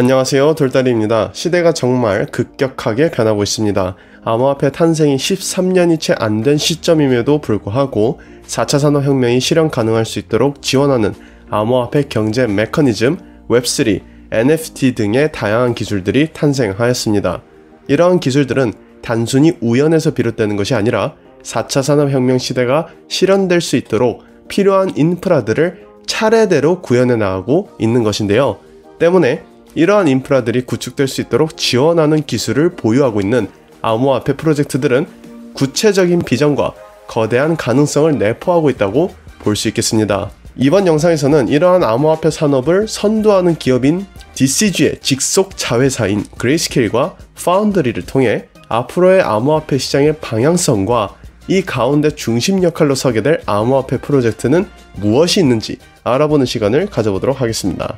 안녕하세요, 돌다리입니다. 시대가 정말 급격하게 변하고 있습니다. 암호화폐 탄생이 13년이 채 안 된 시점임에도 불구하고 4차 산업혁명이 실현 가능할 수 있도록 지원하는 암호화폐 경제 메커니즘, 웹3, NFT 등의 다양한 기술들이 탄생하였습니다. 이러한 기술들은 단순히 우연에서 비롯되는 것이 아니라 4차 산업혁명 시대가 실현될 수 있도록 필요한 인프라들을 차례대로 구현해 나가고 있는 것인데요. 때문에 이러한 인프라들이 구축될 수 있도록 지원하는 기술을 보유하고 있는 암호화폐 프로젝트들은 구체적인 비전과 거대한 가능성을 내포하고 있다고 볼 수 있겠습니다. 이번 영상에서는 이러한 암호화폐 산업을 선도하는 기업인 DCG의 직속 자회사인 그레이스케일과 파운드리를 통해 앞으로의 암호화폐 시장의 방향성과 이 가운데 중심 역할로 서게 될 암호화폐 프로젝트는 무엇이 있는지 알아보는 시간을 가져보도록 하겠습니다.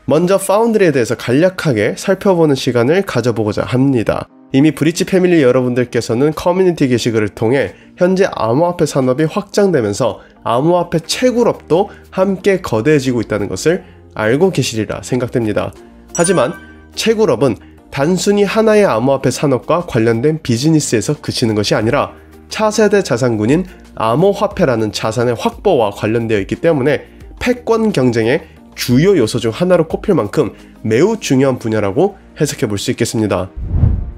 먼저 파운드리에 대해서 간략하게 살펴보는 시간을 가져보고자 합니다. 이미 브릿지 패밀리 여러분들께서는 커뮤니티 게시글을 통해 현재 암호화폐 산업이 확장되면서 암호화폐 채굴업도 함께 거대해지고 있다는 것을 알고 계시리라 생각됩니다. 하지만 채굴업은 단순히 하나의 암호화폐 산업과 관련된 비즈니스에서 그치는 것이 아니라 차세대 자산군인 암호화폐라는 자산의 확보와 관련되어 있기 때문에 패권 경쟁의 주요 요소 중 하나로 꼽힐 만큼 매우 중요한 분야라고 해석해 볼 수 있겠습니다.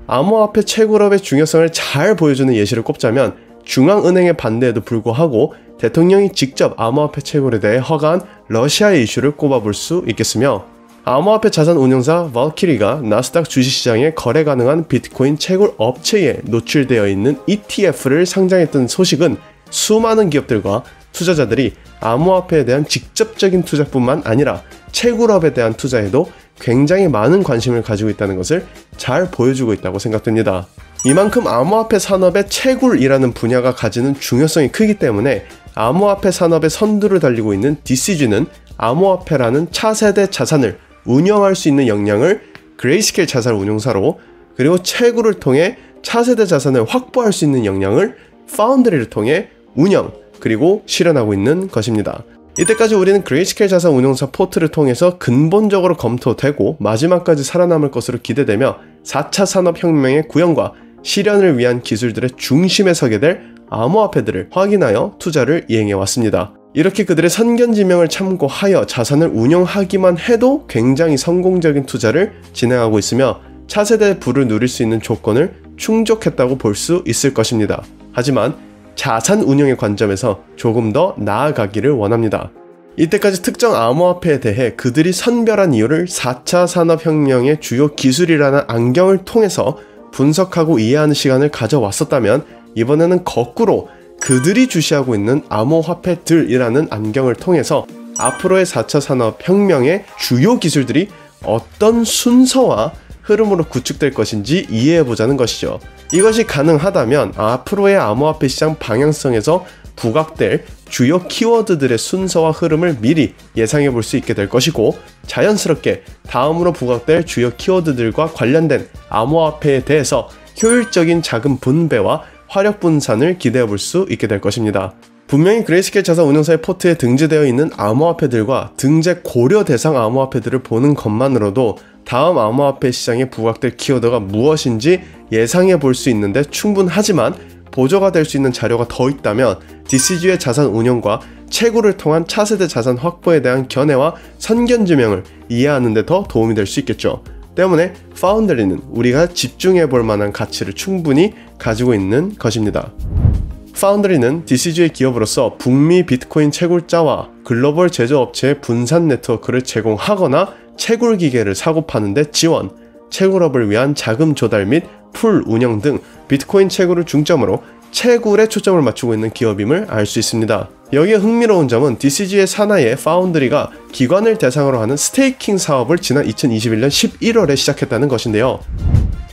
암호화폐 채굴업의 중요성을 잘 보여주는 예시를 꼽자면 중앙은행의 반대에도 불구하고 대통령이 직접 암호화폐 채굴에 대해 허가한 러시아의 이슈를 꼽아볼 수 있겠으며, 암호화폐 자산 운용사 발키리가 나스닥 주식시장에 거래 가능한 비트코인 채굴 업체에 노출되어 있는 ETF를 상장했던 소식은 수많은 기업들과 투자자들이 암호화폐에 대한 직접적인 투자뿐만 아니라 채굴업에 대한 투자에도 굉장히 많은 관심을 가지고 있다는 것을 잘 보여주고 있다고 생각됩니다. 이만큼 암호화폐 산업의 채굴이라는 분야가 가지는 중요성이 크기 때문에 암호화폐 산업의 선두를 달리고 있는 DCG는 암호화폐라는 차세대 자산을 운영할 수 있는 역량을 그레이스케일 자산 운용사로, 그리고 채굴을 통해 차세대 자산을 확보할 수 있는 역량을 파운드리를 통해 운영 그리고 실현하고 있는 것입니다. 이때까지 우리는 그레이스케일 자산 운용사 포트를 통해서 근본적으로 검토되고 마지막까지 살아남을 것으로 기대되며 4차 산업혁명의 구현과 실현을 위한 기술들의 중심에 서게 될 암호화폐들을 확인하여 투자를 이행해왔습니다. 이렇게 그들의 선견지명을 참고하여 자산을 운영하기만 해도 굉장히 성공적인 투자를 진행하고 있으며 차세대 부를 누릴 수 있는 조건을 충족했다고 볼 수 있을 것입니다. 하지만 자산 운용의 관점에서 조금 더 나아가기를 원합니다. 이때까지 특정 암호화폐에 대해 그들이 선별한 이유를 4차 산업혁명의 주요 기술이라는 안경을 통해서 분석하고 이해하는 시간을 가져왔었다면, 이번에는 거꾸로 그들이 주시하고 있는 암호화폐들이라는 안경을 통해서 앞으로의 4차 산업혁명의 주요 기술들이 어떤 순서와 흐름으로 구축될 것인지 이해해보자는 것이죠. 이것이 가능하다면 앞으로의 암호화폐 시장 방향성에서 부각될 주요 키워드들의 순서와 흐름을 미리 예상해 볼 수 있게 될 것이고, 자연스럽게 다음으로 부각될 주요 키워드들과 관련된 암호화폐에 대해서 효율적인 자금 분배와 화력 분산을 기대해 볼 수 있게 될 것입니다. 분명히 그레이스케일 자산 운용사의 포트에 등재되어 있는 암호화폐들과 등재 고려 대상 암호화폐들을 보는 것만으로도 다음 암호화폐 시장에 부각될 키워드가 무엇인지 예상해 볼 수 있는데 충분하지만, 보조가 될 수 있는 자료가 더 있다면 DCG의 자산 운용과 채굴을 통한 차세대 자산 확보에 대한 견해와 선견지명을 이해하는 데 더 도움이 될 수 있겠죠. 때문에 파운드리는 우리가 집중해 볼 만한 가치를 충분히 가지고 있는 것입니다. 파운드리는 DCG의 기업으로서 북미 비트코인 채굴자와 글로벌 제조업체의 분산 네트워크를 제공하거나 채굴 기계를 사고 파는데 지원, 채굴업을 위한 자금 조달 및 풀 운영 등 비트코인 채굴을 중점으로 채굴에 초점을 맞추고 있는 기업임을 알 수 있습니다. 여기에 흥미로운 점은 DCG의 산하에 파운드리가 기관을 대상으로 하는 스테이킹 사업을 지난 2021년 11월에 시작했다는 것인데요.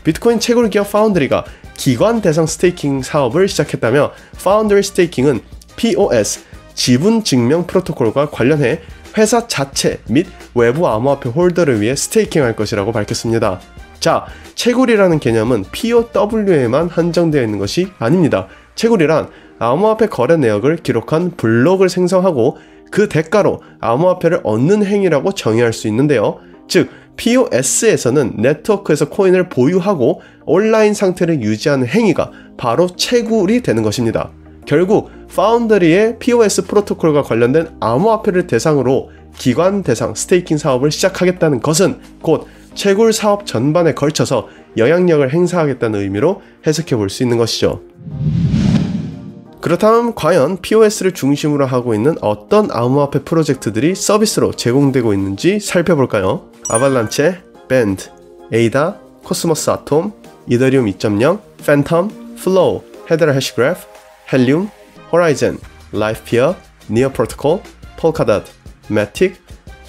비트코인 채굴 기업 파운드리가 기관 대상 스테이킹 사업을 시작했다며, 파운드리 스테이킹은 POS, 지분 증명 프로토콜과 관련해 회사 자체 및 외부 암호화폐 홀더를 위해 스테이킹할 것이라고 밝혔습니다. 자, 채굴이라는 개념은 POW에만 한정되어 있는 것이 아닙니다. 채굴이란 암호화폐 거래 내역을 기록한 블록을 생성하고 그 대가로 암호화폐를 얻는 행위라고 정의할 수 있는데요. 즉 POS에서는 네트워크에서 코인을 보유하고 온라인 상태를 유지하는 행위가 바로 채굴이 되는 것입니다. 결국 파운드리의 POS 프로토콜과 관련된 암호화폐를 대상으로 기관 대상 스테이킹 사업을 시작하겠다는 것은 곧 채굴 사업 전반에 걸쳐서 영향력을 행사하겠다는 의미로 해석해 볼 수 있는 것이죠. 그렇다면 과연 POS를 중심으로 하고 있는 어떤 암호화폐 프로젝트들이 서비스로 제공되고 있는지 살펴볼까요? 아발란체, 밴드, 에이다, 코스모스 아톰, 이더리움 2.0, 팬텀, 플로우, 헤드라 해시그래프, 헬륨, 호라이즌, 라이프피어, 니어 프로토콜, 폴카닷, 매틱,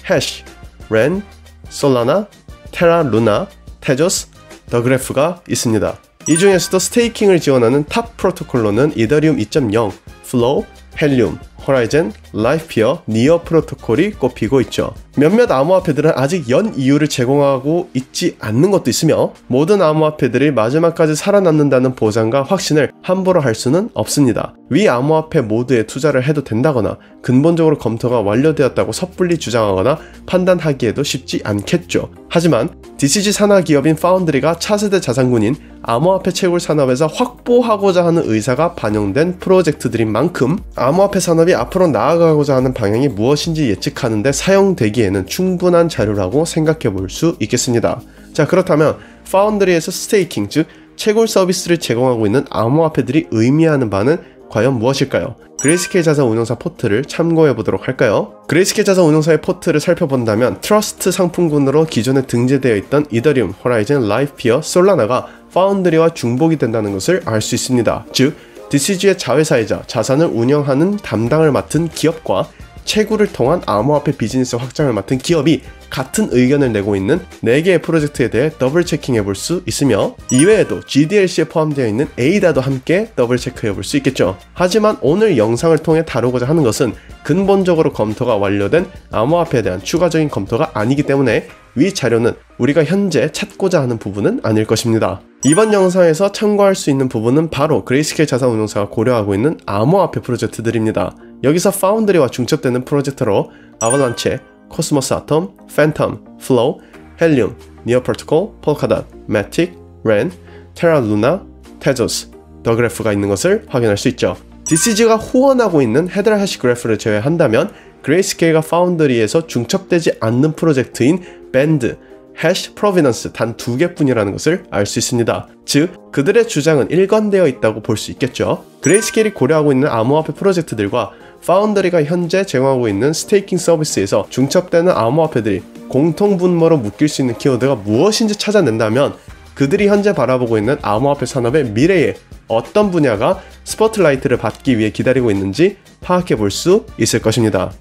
해시, 렌, 솔라나, 테라 루나, 테조스, 더그래프가 있습니다. 이 중에서도 스테이킹을 지원하는 탑 프로토콜로는 이더리움 2.0, 플로우, 헬륨, 호라이즌, 라이프피어, 니어 프로토콜이 꼽히고 있죠. 몇몇 암호화폐들은 아직 연 이유를 제공하고 있지 않는 것도 있으며 모든 암호화폐들이 마지막까지 살아남는다는 보장과 확신을 함부로 할 수는 없습니다. 위 암호화폐 모두에 투자를 해도 된다거나 근본적으로 검토가 완료되었다고 섣불리 주장하거나 판단하기에도 쉽지 않겠죠. 하지만 DCG 산하 기업인 파운드리가 차세대 자산군인 암호화폐 채굴 산업에서 확보하고자 하는 의사가 반영된 프로젝트들인 만큼 암호화폐 산업이 앞으로 나아가고자 하는 방향이 무엇인지 예측하는 데 사용되기에는 충분한 자료라고 생각해 볼 수 있겠습니다. 자, 그렇다면 파운드리에서 스테이킹, 즉 채굴 서비스를 제공하고 있는 암호화폐들이 의미하는 바는 과연 무엇일까요? 그레이스케일 자산 운용사 포트를 참고해 보도록 할까요? 그레이스케일 자산 운용사의 포트를 살펴본다면 트러스트 상품군으로 기존에 등재되어 있던 이더리움, 호라이즌, 라이프피어, 솔라나가 파운드리와 중복이 된다는 것을 알 수 있습니다. 즉 DCG의 자회사이자 자산을 운영하는 담당을 맡은 기업과 채굴을 통한 암호화폐 비즈니스 확장을 맡은 기업이 같은 의견을 내고 있는 4개의 프로젝트에 대해 더블 체킹해 볼 수 있으며 이외에도 GDLC에 포함되어 있는 에이다도 함께 더블 체크해 볼 수 있겠죠. 하지만 오늘 영상을 통해 다루고자 하는 것은 근본적으로 검토가 완료된 암호화폐에 대한 추가적인 검토가 아니기 때문에 위 자료는 우리가 현재 찾고자 하는 부분은 아닐 것입니다. 이번 영상에서 참고할 수 있는 부분은 바로 그레이스케일 자산운용사가 고려하고 있는 암호화폐 프로젝트들입니다. 여기서 파운드리와 중첩되는 프로젝트로 아발란체, 코스모스 아톰, 팬텀, 플로우, 헬륨, 니어 프로토콜, 폴카닷, 매틱, 렌, 테라 루나, 테조스, 더그래프가 있는 것을 확인할 수 있죠. DCG가 후원하고 있는 헤드라 해시그래프를 제외한다면 그레이스케일과 파운드리에서 중첩되지 않는 프로젝트인 밴드, 해시, 프로비넌스 단 2개뿐이라는 것을 알 수 있습니다. 즉 그들의 주장은 일관되어 있다고 볼 수 있겠죠. 그레이스케일이 고려하고 있는 암호화폐 프로젝트들과 파운드리가 현재 제공하고 있는 스테이킹 서비스에서 중첩되는 암호화폐들이 공통분모로 묶일 수 있는 키워드가 무엇인지 찾아낸다면 그들이 현재 바라보고 있는 암호화폐 산업의 미래에 어떤 분야가 스포트라이트를 받기 위해 기다리고 있는지 파악해 볼 수 있을 것입니다.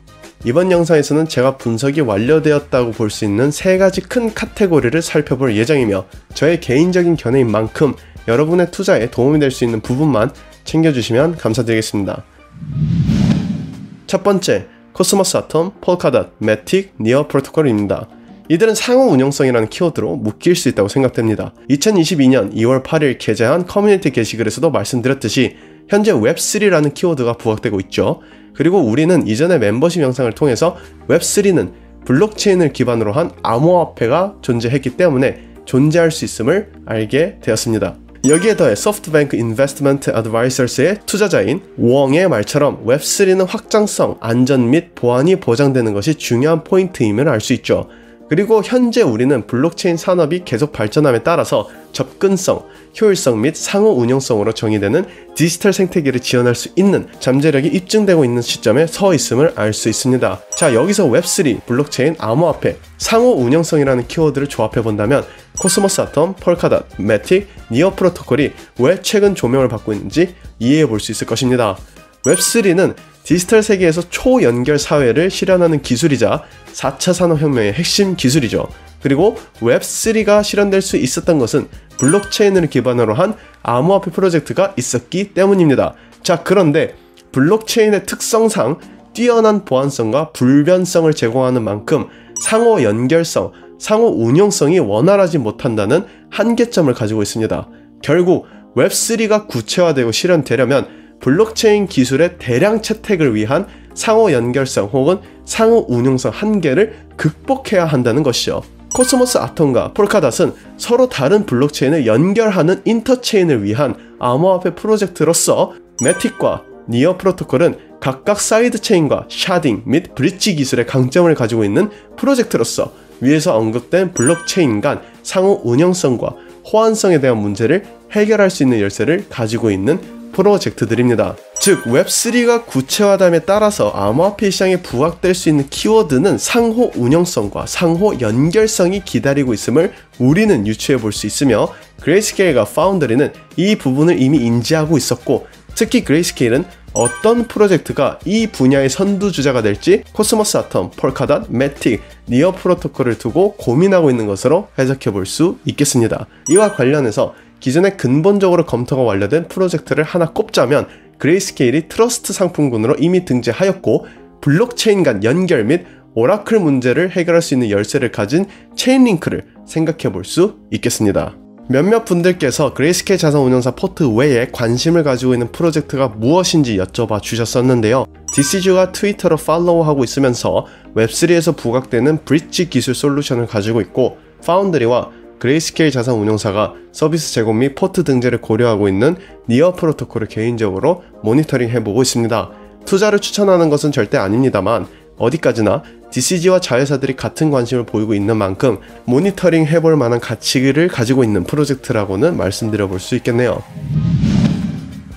이번 영상에서는 제가 분석이 완료되었다고 볼 수 있는 3가지 큰 카테고리를 살펴볼 예정이며 저의 개인적인 견해인 만큼 여러분의 투자에 도움이 될 수 있는 부분만 챙겨주시면 감사드리겠습니다. 첫 번째, 코스모스 아톰, 폴카닷, 매틱, 니어 프로토콜입니다. 이들은 상호 운영성이라는 키워드로 묶일 수 있다고 생각됩니다. 2022년 2월 8일 게재한 커뮤니티 게시글에서도 말씀드렸듯이 현재 웹3라는 키워드가 부각되고 있죠. 그리고 우리는 이전의 멤버십 영상을 통해서 웹3는 블록체인을 기반으로 한 암호화폐가 존재했기 때문에 존재할 수 있음을 알게 되었습니다. 여기에 더해 소프트뱅크 인베스트먼트 어드바이저스의 투자자인 웡의 말처럼 웹3는 확장성, 안전 및 보안이 보장되는 것이 중요한 포인트임을 알 수 있죠. 그리고 현재 우리는 블록체인 산업이 계속 발전함에 따라서 접근성, 효율성 및 상호 운영성으로 정의되는 디지털 생태계를 지원할 수 있는 잠재력이 입증되고 있는 시점에 서 있음을 알 수 있습니다. 자, 여기서 웹3, 블록체인, 암호화폐, 상호 운영성이라는 키워드를 조합해본다면 코스모스 아톰, 폴카닷, 매틱, 니어 프로토콜이 왜 최근 조명을 받고 있는지 이해해 볼 수 있을 것입니다. 웹3는 디지털 세계에서 초연결 사회를 실현하는 기술이자 4차 산업혁명의 핵심 기술이죠. 그리고 웹3가 실현될 수 있었던 것은 블록체인을 기반으로 한 암호화폐 프로젝트가 있었기 때문입니다. 자, 그런데 블록체인의 특성상 뛰어난 보안성과 불변성을 제공하는 만큼 상호 연결성, 상호 운용성이 원활하지 못한다는 한계점을 가지고 있습니다. 결국 웹3가 구체화되고 실현되려면 블록체인 기술의 대량 채택을 위한 상호 연결성 혹은 상호 운용성 한계를 극복해야 한다는 것이죠. 코스모스 아톰과 폴카닷은 서로 다른 블록체인을 연결하는 인터체인을 위한 암호화폐 프로젝트로서 매틱과 니어 프로토콜은 각각 사이드체인과 샤딩 및 브릿지 기술의 강점을 가지고 있는 프로젝트로서 위에서 언급된 블록체인 간 상호 운영성과 호환성에 대한 문제를 해결할 수 있는 열쇠를 가지고 있는 프로젝트들입니다. 즉 웹3가 구체화됨에 따라서 암호화폐 시장에 부각될 수 있는 키워드는 상호 운영성과 상호 연결성이 기다리고 있음을 우리는 유추해 볼 수 있으며, 그레이스케일과 파운드리는 이 부분을 이미 인지하고 있었고, 특히 그레이스케일은 어떤 프로젝트가 이 분야의 선두주자가 될지 코스모스 아톰, 폴카닷, 매틱, 니어 프로토콜을 두고 고민하고 있는 것으로 해석해 볼 수 있겠습니다. 이와 관련해서 기존에 근본적으로 검토가 완료된 프로젝트를 하나 꼽자면 그레이스케일이 트러스트 상품군으로 이미 등재하였고, 블록체인 간 연결 및 오라클 문제를 해결할 수 있는 열쇠를 가진 체인링크를 생각해 볼 수 있겠습니다. 몇몇 분들께서 그레이스케일 자산운용사 포트 외에 관심을 가지고 있는 프로젝트가 무엇인지 여쭤봐 주셨었는데요. DCG가 트위터로 팔로우하고 있으면서 웹3에서 부각되는 브릿지 기술 솔루션을 가지고 있고, 파운드리와 그레이스케일 자산운용사가 서비스 제공 및 포트 등재를 고려하고 있는 니어 프로토콜을 개인적으로 모니터링 해보고 있습니다. 투자를 추천하는 것은 절대 아닙니다만 어디까지나 DCG와 자회사들이 같은 관심을 보이고 있는 만큼 모니터링 해볼 만한 가치를 가지고 있는 프로젝트라고는 말씀드려 볼 수 있겠네요.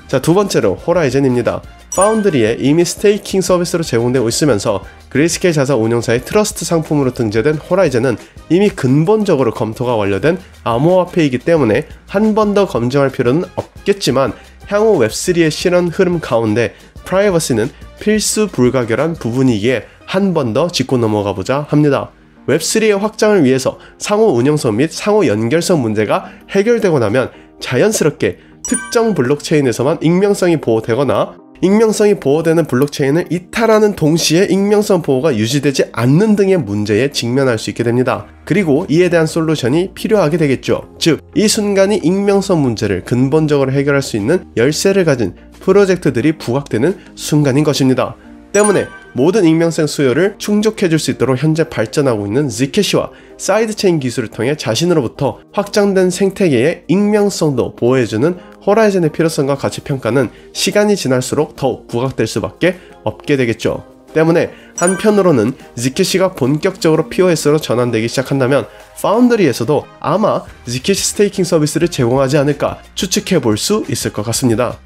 자, 두 번째로 호라이즌입니다. 파운드리에 이미 스테이킹 서비스로 제공되고 있으면서 그레이스케일 자산운용사의 트러스트 상품으로 등재된 호라이즌은 이미 근본적으로 검토가 완료된 암호화폐이기 때문에 한 번 더 검증할 필요는 없겠지만, 향후 웹3의 실현 흐름 가운데 프라이버시는 필수 불가결한 부분이기에 한 번 더 짚고 넘어가 보자 합니다. 웹3의 확장을 위해서 상호 운영성 및 상호 연결성 문제가 해결되고 나면 자연스럽게 특정 블록체인에서만 익명성이 보호되거나 익명성이 보호되는 블록체인을 이탈하는 동시에 익명성 보호가 유지되지 않는 등의 문제에 직면할 수 있게 됩니다. 그리고 이에 대한 솔루션이 필요하게 되겠죠. 즉, 이 순간이 익명성 문제를 근본적으로 해결할 수 있는 열쇠를 가진 프로젝트들이 부각되는 순간인 것입니다. 때문에 모든 익명성 수요를 충족해줄 수 있도록 현재 발전하고 있는 Zcash와 사이드체인 기술을 통해 자신으로부터 확장된 생태계의 익명성도 보호해주는 호라이즌의 필요성과 가치평가는 시간이 지날수록 더욱 부각될 수밖에 없게 되겠죠. 때문에 한편으로는 Zcash가 본격적으로 POS로 전환되기 시작한다면 파운드리에서도 아마 Zcash 스테이킹 서비스를 제공하지 않을까 추측해 볼 수 있을 것 같습니다.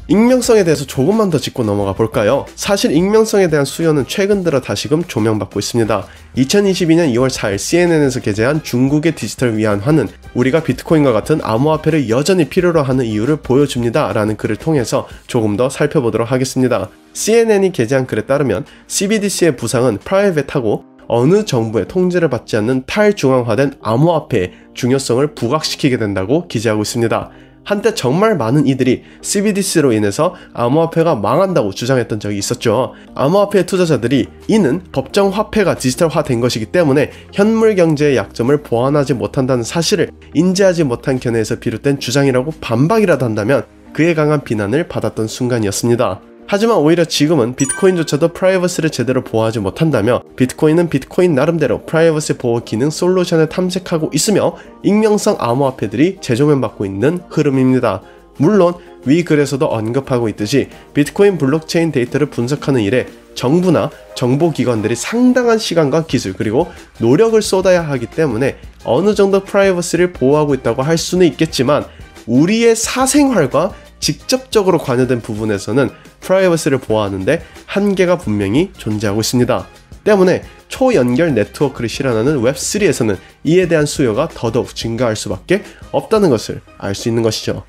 익명성에 대해서 조금만 더 짚고 넘어가 볼까요? 사실 익명성에 대한 수요는 최근 들어 다시금 조명받고 있습니다. 2022년 2월 4일 CNN에서 게재한 중국의 디지털 위안화는 우리가 비트코인과 같은 암호화폐를 여전히 필요로 하는 이유를 보여줍니다 라는 글을 통해서 조금 더 살펴보도록 하겠습니다. CNN이 게재한 글에 따르면 CBDC의 부상은 프라이빗하고 어느 정부의 통제를 받지 않는 탈중앙화된 암호화폐의 중요성을 부각시키게 된다고 기재하고 있습니다. 한때 정말 많은 이들이 CBDC로 인해서 암호화폐가 망한다고 주장했던 적이 있었죠. 암호화폐 투자자들이 이는 법정 화폐가 디지털화된 것이기 때문에 현물 경제의 약점을 보완하지 못한다는 사실을 인지하지 못한 견해에서 비롯된 주장이라고 반박이라도 한다면 그에 강한 비난을 받았던 순간이었습니다. 하지만 오히려 지금은 비트코인조차도 프라이버시를 제대로 보호하지 못한다며 비트코인은 비트코인 나름대로 프라이버시 보호 기능 솔루션을 탐색하고 있으며 익명성 암호화폐들이 재조명받고 있는 흐름입니다. 물론 위 글에서도 언급하고 있듯이 비트코인 블록체인 데이터를 분석하는 일에 정부나 정보기관들이 상당한 시간과 기술 그리고 노력을 쏟아야 하기 때문에 어느 정도 프라이버시를 보호하고 있다고 할 수는 있겠지만, 우리의 사생활과 직접적으로 관여된 부분에서는 프라이버시를 보호하는데 한계가 분명히 존재하고 있습니다. 때문에 초연결 네트워크를 실현하는 웹3에서는 이에 대한 수요가 더더욱 증가할 수밖에 없다는 것을 알 수 있는 것이죠.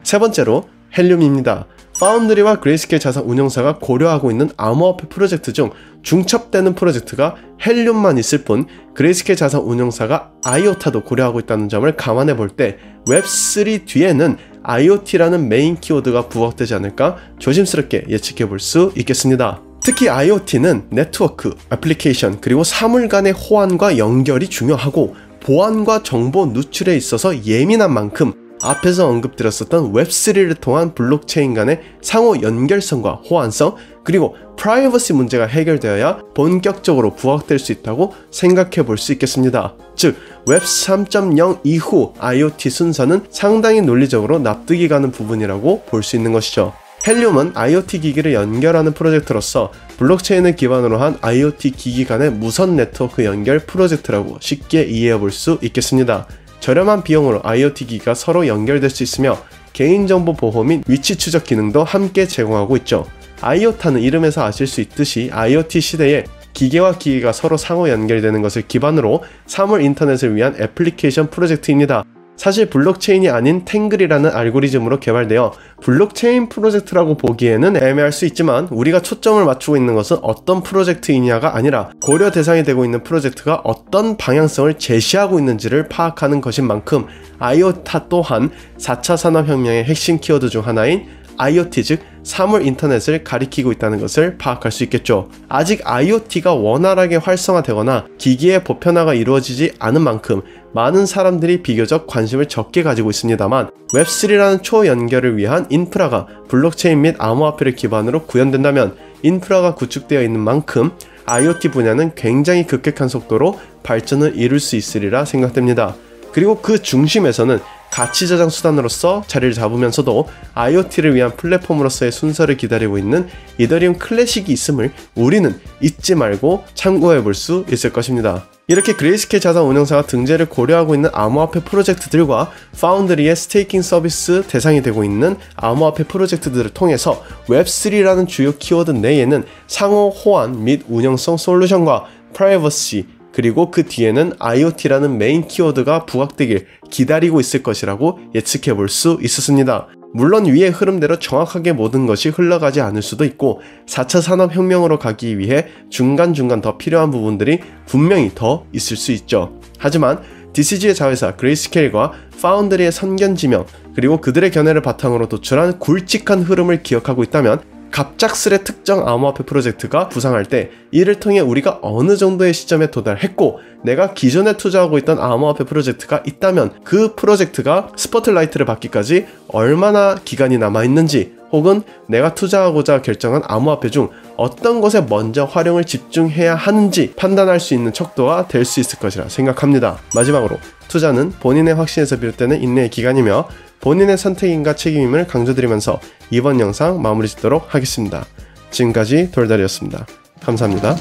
세 번째로 헬륨입니다. 파운드리와 그레이스케일 자산 운용사가 고려하고 있는 암호화폐 프로젝트 중 중첩되는 프로젝트가 헬륨만 있을 뿐 그레이스케일 자산 운용사가 아이오타도 고려하고 있다는 점을 감안해 볼 때 웹3 뒤에는 IoT라는 메인 키워드가 부각되지 않을까 조심스럽게 예측해 볼 수 있겠습니다. 특히 IoT는 네트워크, 애플리케이션, 그리고 사물 간의 호환과 연결이 중요하고 보안과 정보 누출에 있어서 예민한 만큼 앞에서 언급드렸었던 웹3를 통한 블록체인 간의 상호 연결성과 호환성, 그리고 프라이버시 문제가 해결되어야 본격적으로 부각될 수 있다고 생각해 볼 수 있겠습니다. 즉, 웹 3.0 이후 IoT 순서는 상당히 논리적으로 납득이 가는 부분이라고 볼 수 있는 것이죠. 헬륨은 IoT 기기를 연결하는 프로젝트로서 블록체인을 기반으로 한 IoT 기기 간의 무선 네트워크 연결 프로젝트라고 쉽게 이해해 볼 수 있겠습니다. 저렴한 비용으로 IoT 기기가 서로 연결될 수 있으며 개인정보 보호 및 위치 추적 기능도 함께 제공하고 있죠. IoT는 이름에서 아실 수 있듯이 IoT 시대에 기계와 기계가 서로 상호 연결되는 것을 기반으로 사물 인터넷을 위한 애플리케이션 프로젝트입니다. 사실 블록체인이 아닌 탱글이라는 알고리즘으로 개발되어 블록체인 프로젝트라고 보기에는 애매할 수 있지만, 우리가 초점을 맞추고 있는 것은 어떤 프로젝트이냐가 아니라 고려 대상이 되고 있는 프로젝트가 어떤 방향성을 제시하고 있는지를 파악하는 것인 만큼 IoT 또한 4차 산업혁명의 핵심 키워드 중 하나인 IoT, 즉 사물 인터넷을 가리키고 있다는 것을 파악할 수 있겠죠. 아직 IoT가 원활하게 활성화되거나 기기의 보편화가 이루어지지 않은 만큼 많은 사람들이 비교적 관심을 적게 가지고 있습니다만, 웹3라는 초연결을 위한 인프라가 블록체인 및 암호화폐를 기반으로 구현된다면 인프라가 구축되어 있는 만큼 IoT 분야는 굉장히 급격한 속도로 발전을 이룰 수 있으리라 생각됩니다. 그리고 그 중심에서는 가치 저장 수단으로서 자리를 잡으면서도 IoT를 위한 플랫폼으로서의 순서를 기다리고 있는 이더리움 클래식이 있음을 우리는 잊지 말고 참고해 볼 수 있을 것입니다. 이렇게 그레이스케일 자산 운용사가 등재를 고려하고 있는 암호화폐 프로젝트들과 파운드리의 스테이킹 서비스 대상이 되고 있는 암호화폐 프로젝트들을 통해서 웹3라는 주요 키워드 내에는 상호 호환 및 운영성 솔루션과 프라이버시, 그리고 그 뒤에는 IoT라는 메인 키워드가 부각되길 기다리고 있을 것이라고 예측해 볼 수 있었습니다. 물론 위의 흐름대로 정확하게 모든 것이 흘러가지 않을 수도 있고 4차 산업혁명으로 가기 위해 중간중간 더 필요한 부분들이 분명히 더 있을 수 있죠. 하지만 DCG의 자회사 그레이스케일과 파운드리의 선견지명, 그리고 그들의 견해를 바탕으로 도출한 굵직한 흐름을 기억하고 있다면, 갑작스레 특정 암호화폐 프로젝트가 부상할 때 이를 통해 우리가 어느 정도의 시점에 도달했고, 내가 기존에 투자하고 있던 암호화폐 프로젝트가 있다면 그 프로젝트가 스포트라이트를 받기까지 얼마나 기간이 남아있는지, 혹은 내가 투자하고자 결정한 암호화폐 중 어떤 것에 먼저 활용을 집중해야 하는지 판단할 수 있는 척도가 될 수 있을 것이라 생각합니다. 마지막으로, 투자는 본인의 확신에서 비롯되는 인내의 기간이며 본인의 선택인가 책임임을 강조드리면서 이번 영상 마무리 짓도록 하겠습니다. 지금까지 돌다리였습니다. 감사합니다.